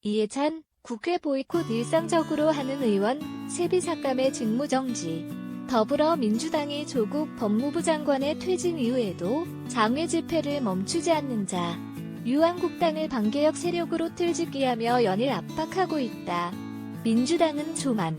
이해찬, 국회 보이콧 일상적으로 하는 의원, 세비 삭감의 직무정지. 더불어민주당이 조국 법무부 장관의 퇴진 이후에도 장외 집회를 멈추지 않는 자, 유한국당을 반개혁 세력으로 틀집기하며 연일 압박하고 있다. 민주당은 조만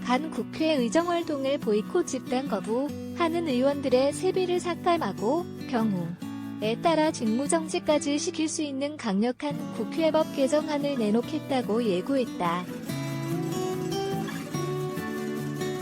간 국회 의정활동을 보이콧 집단 거부하는 의원들의 세비를 삭감하고 경우에 따라 직무정지까지 시킬 수 있는 강력한 국회법 개정안을 내놓겠다고 예고했다.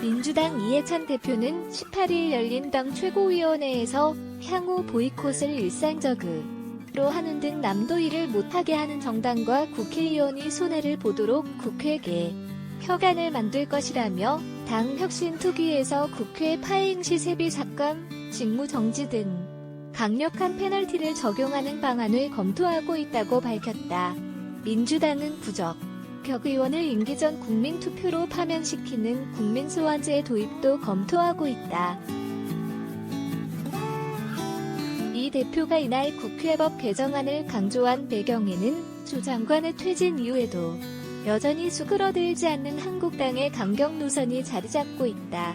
민주당 이해찬 대표는 18일 열린 당 최고위원회에서 향후 보이콧을 일상적으로 하는 등 남도 일을 못하게 하는 정당과 국회의원이 손해를 보도록 국회 개혁안을 만들 것이라며 당 혁신투기에서 국회 파행 시 세비 삭감, 직무정지 등 강력한 페널티를 적용하는 방안을 검토하고 있다고 밝혔다. 민주당은 부적격의원을 임기 전 국민투표로 파면시키는 국민소환제 도입도 검토하고 있다. 이 대표가 이날 국회법 개정안을 강조한 배경에는 조 장관의 퇴진 이후에도 여전히 수그러들지 않는 한국당의 강경 노선이 자리잡고 있다.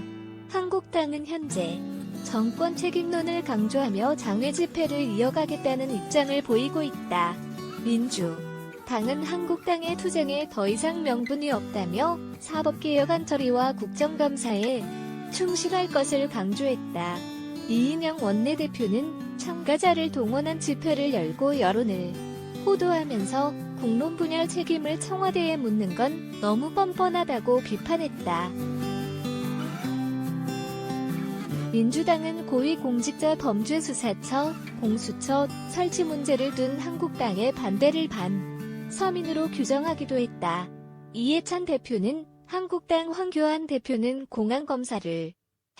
한국당은 현재 정권 책임론을 강조하며 장외 집회를 이어가겠다는 입장을 보이고 있다. 민주당은 한국당의 투쟁에 더 이상 명분이 없다며 사법개혁안 처리와 국정감사에 충실할 것을 강조했다. 이인영 원내대표는 참가자를 동원한 집회를 열고 여론을 호도하면서 공론 분열 책임을 청와대에 묻는 건 너무 뻔뻔하다고 비판했다. 민주당은 고위공직자범죄수사처, 공수처 설치 문제를 둔 한국당의 반대를 반서민으로 규정하기도 했다. 이해찬 대표는 한국당 황교안 대표는 공안검사를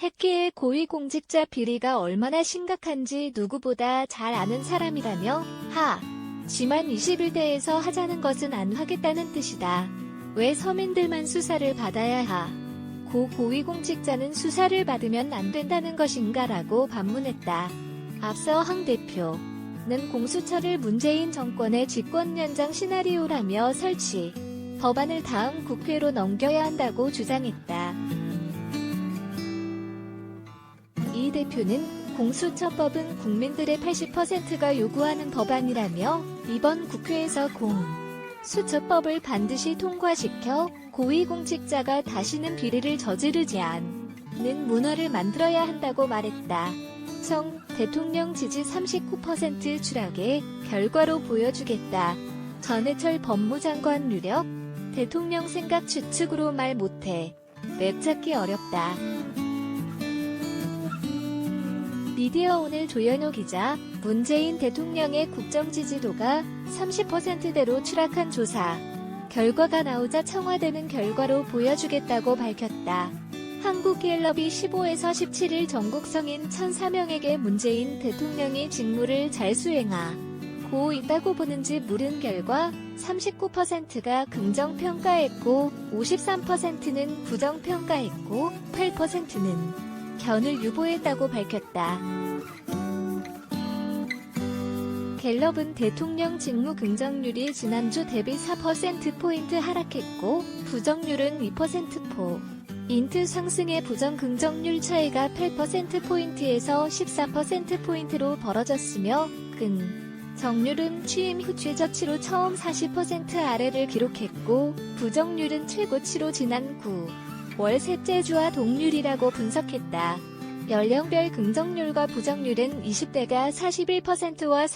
했기에 고위공직자 비리가 얼마나 심각한지 누구보다 잘 아는 사람이라며 하지만 21대에서 하자는 것은 안 하겠다는 뜻이다. 왜 서민들만 수사를 받아야 고위공직자는 수사를 받으면 안 된다는 것인가라고 반문했다. 앞서 황 대표는 공수처를 문재인 정권의 집권 연장 시나리오라며 설치 법안을 다음 국회로 넘겨야 한다고 주장했다. 이 대표는 공수처법은 국민들의 80%가 요구하는 법안이라며 이번 국회에서 공수처법을 반드시 통과시켜 고위공직자가 다시는 비리를 저지르지 않는 문화를 만들어야 한다고 말했다. 정 대통령 지지 39% 추락의 결과로 보여주겠다. 전해철 법무장관 유력 대통령 생각 추측으로 말 못해 맵 찾기 어렵다. 미디어오늘 조현오 기자, 문재인 대통령의 국정 지지도가 30%대로 추락한 조사 결과가 나오자 청와대는 결과로 보여주겠다고 밝혔다. 한국갤럽이 15에서 17일 전국 성인 1,004명에게 문재인 대통령이 직무를 잘 수행하고 있다고 보는지 물은 결과 39%가 긍정평가했고 53%는 부정평가했고 8%는 견을 유보했다고 밝혔다. 갤럽은 대통령 직무 긍정률이 지난주 대비 4%포인트 하락했고 부정률은 2%포인트 상승해 부정 긍정률 차이가 8%포인트에서 14%포인트로 벌어졌으며 긍정률은 취임 후 최저치로 처음 40% 아래를 기록했고 부정률은 최고치로 지난 9월 셋째 주와 동률이라고 분석했다. 연령별 긍정률과 부정률은 20대가 41%와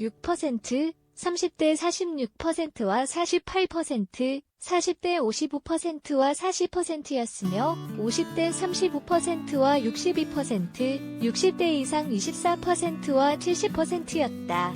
6%, 30대 46%와 48%, 40대 55%와 40%였으며 50대 35%와 62%, 60대 이상 24%와 70%였다.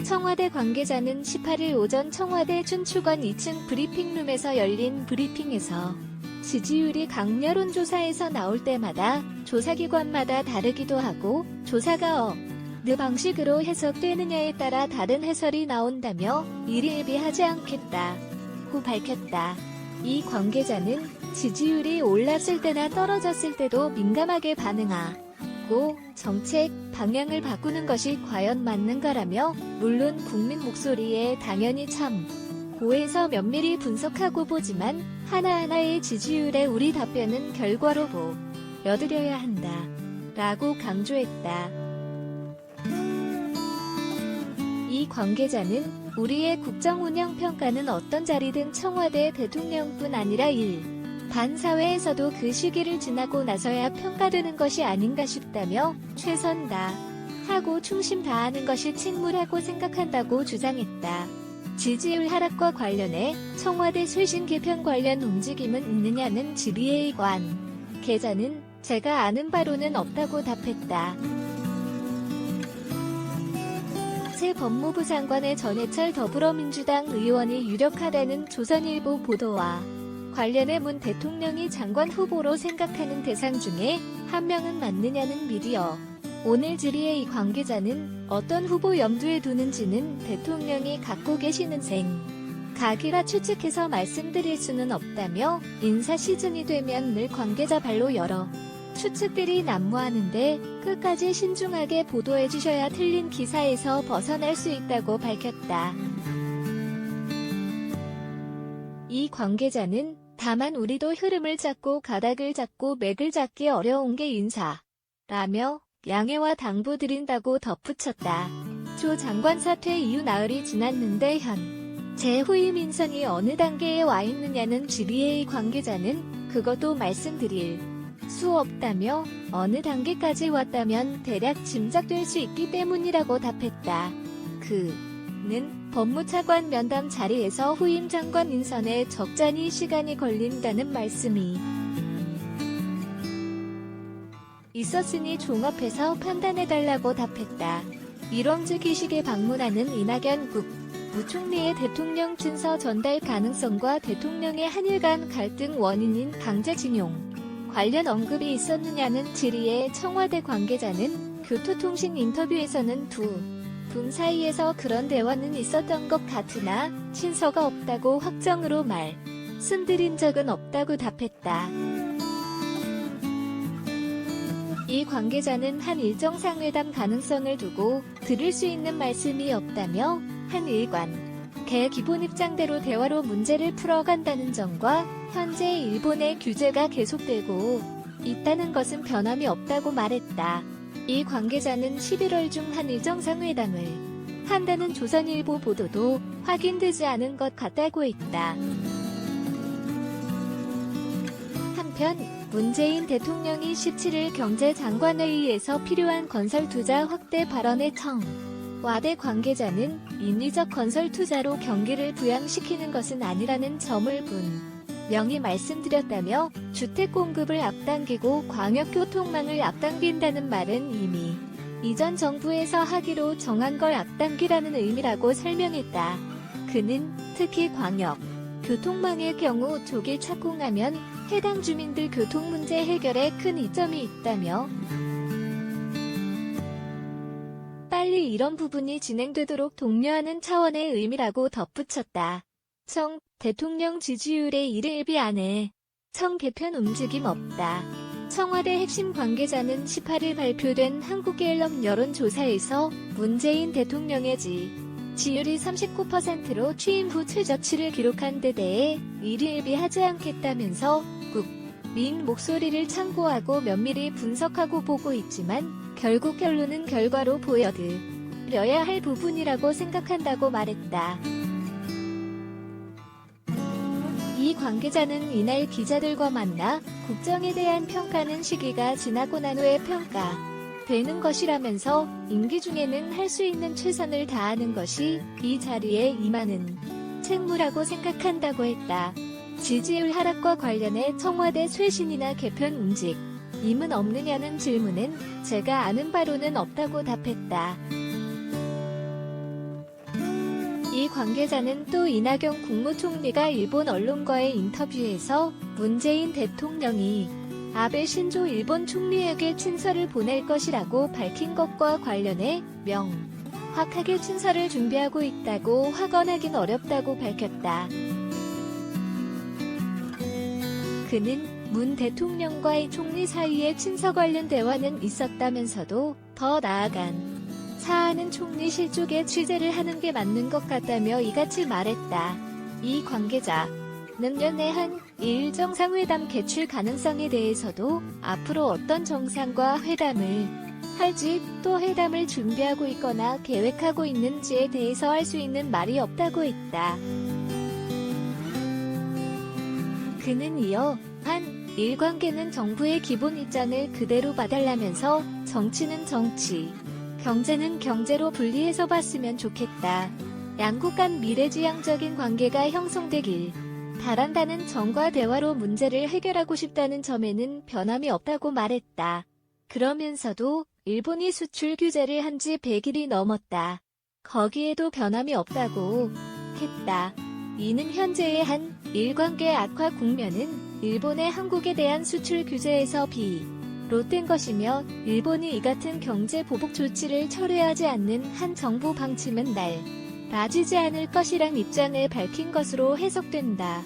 청와대 관계자는 18일 오전 청와대 춘추관 2층 브리핑룸에서 열린 브리핑에서 지지율이 각 여론조사에서 나올 때마다 조사기관마다 다르기도 하고 조사가 어느 방식으로 해석되느냐에 따라 다른 해설이 나온다며 일희일비하지 않겠다고 밝혔다. 이 관계자는 지지율이 올랐을 때나 떨어졌을 때도 민감하게 반응하고 두고 정책 방향을 바꾸는 것이 과연 맞는가라며 물론 국민 목소리에 당연히 참 고해서 면밀히 분석하고 보지만 하나하나의 지지율에 우리 답변은 결과로 보여드려야 한다 라고 강조했다. 이 관계자는 우리의 국정운영 평가는 어떤 자리든 청와대 대통령뿐 아니라 일반 사회에서도 그 시기를 지나고 나서야 평가되는 것이 아닌가 싶다며 최선 다하고 충심 다하는 것이 책무라고 생각한다고 주장했다. 지지율 하락과 관련해 청와대 쇄신 개편 관련 움직임은 있느냐는 질의의 관계자는 제가 아는 바로는 없다고 답했다. 새 법무부 장관의 전해철 더불어민주당 의원이 유력하다는 조선일보 보도와 관련해 문 대통령이 장관 후보로 생각하는 대상 중에 한 명은 맞느냐는 미디어 오늘 질의의 이 관계자는 어떤 후보 염두에 두는지는 대통령이 갖고 계시는 생각이라 추측해서 말씀드릴 수는 없다며 인사 시즌이 되면 늘 관계자 발로 여러 추측들이 난무하는데 끝까지 신중하게 보도해주셔야 틀린 기사에서 벗어날 수 있다고 밝혔다. 이 관계자는 다만 우리도 흐름을 잡고 가닥을 잡고 맥을 잡기 어려운 게 인사라며 양해와 당부드린다고 덧붙였다. 조 장관 사퇴 이후 나흘이 지났는데 현재 후임 인선이 어느 단계에 와 있느냐는 질의의 관계자는 그것도 말씀드릴 수 없다며 어느 단계까지 왔다면 대략 짐작될 수 있기 때문이라고 답했다. 그는 법무차관 면담 자리에서 후임 장관 인선에 적잖이 시간이 걸린다는 말씀이 있었으니 종합해서 판단해달라고 답했다. 일원즉위식에 방문하는 이낙연 국무총리의 대통령 친서 전달 가능성과 대통령의 한일 간 갈등 원인인 강제징용 관련 언급이 있었느냐는 질의에 청와대 관계자는 교토통신 인터뷰에서는 두 분 사이에서 그런 대화는 있었던 것 같으나 친서가 없다고 확정으로 말씀드린 적은 없다고 답했다. 이 관계자는 한일 정상회담 가능성을 두고 드릴 수 있는 말씀이 없다며 한일 관계 기본 입장대로 대화로 문제를 풀어간다는 점과 현재 일본의 규제가 계속되고 있다는 것은 변함이 없다고 말했다. 이 관계자는 11월 중 한일 정상회담을 한다는 조선일보 보도도 확인되지 않은 것 같다고 했다. 한편 문재인 대통령이 17일 경제장관회의에서 필요한 건설 투자 확대 발언에 청와대 관계자는 인위적 건설 투자로 경기를 부양시키는 것은 아니라는 점을 분명히 말씀드렸다며 주택 공급을 앞당기고 광역교통망을 앞당긴다는 말은 이미 이전 정부에서 하기로 정한 걸 앞당기라는 의미라고 설명했다. 그는 특히 광역 교통망의 경우 조기 착공하면 해당 주민들 교통 문제 해결에 큰 이점이 있다며 빨리 이런 부분이 진행되도록 독려하는 차원의 의미라고 덧붙였다. 청 대통령 지지율의 1위 안에 청 개편 움직임 없다. 청와대 핵심 관계자는 18일 발표된 한국갤럽 여론조사에서 문재인 대통령의 지지율이 39%로 취임 후 최저치를 기록한 데 대해 일희일비하지 않겠다면서 국민 목소리를 참고하고 면밀히 분석하고 보고 있지만 결국 결론은 결과로 보여드려야 할 부분이라고 생각한다고 말했다. 이 관계자는 이날 기자들과 만나 국정에 대한 평가는 시기가 지나고 난 후에 평가되는 것이라면서 임기 중에는 할 수 있는 최선을 다하는 것이 이 자리에 임하는 책무라고 생각한다고 했다. 지지율 하락과 관련해 청와대 쇄신이나 개편 움직임은 없느냐는 질문엔 제가 아는 바로는 없다고 답했다. 이 관계자는 또 이낙연 국무총리가 일본 언론과의 인터뷰에서 문재인 대통령이 아베 신조 일본 총리에게 친서를 보낼 것이라고 밝힌 것과 관련해 명확하게 친서를 준비하고 있다고 확언하긴 어렵다고 밝혔다. 그는 문 대통령과의 총리 사이에 친서 관련 대화는 있었다면서도 더 나아간 사안은 총리 실족에 취재를 하는 게 맞는 것 같다며 이같이 말했다. 이 관계자는 연내한 일 정상회담 개최 가능성에 대해서도 앞으로 어떤 정상과 회담을 할지 또 회담을 준비하고 있거나 계획하고 있는지에 대해서 할 수 있는 말이 없다고 했다. 그는 이어 한일관계는 정부의 기본 입장을 그대로 봐달라면서 정치는 정치, 경제는 경제로 분리해서 봤으면 좋겠다. 양국 간 미래지향적인 관계가 형성되길 바란다는 점과 대화로 문제를 해결하고 싶다는 점에는 변함이 없다고 말했다. 그러면서도 일본이 수출 규제를 한 지 100일이 넘었다. 거기에도 변함이 없다고 했다. 이는 현재의 한일 관계 악화 국면은 일본의 한국에 대한 수출 규제에서 비롯된 것이며 일본이 이 같은 경제 보복 조치를 철회하지 않는 한 정부 방침은 나아지지 않을 것이란 입장을 밝힌 것으로 해석된다.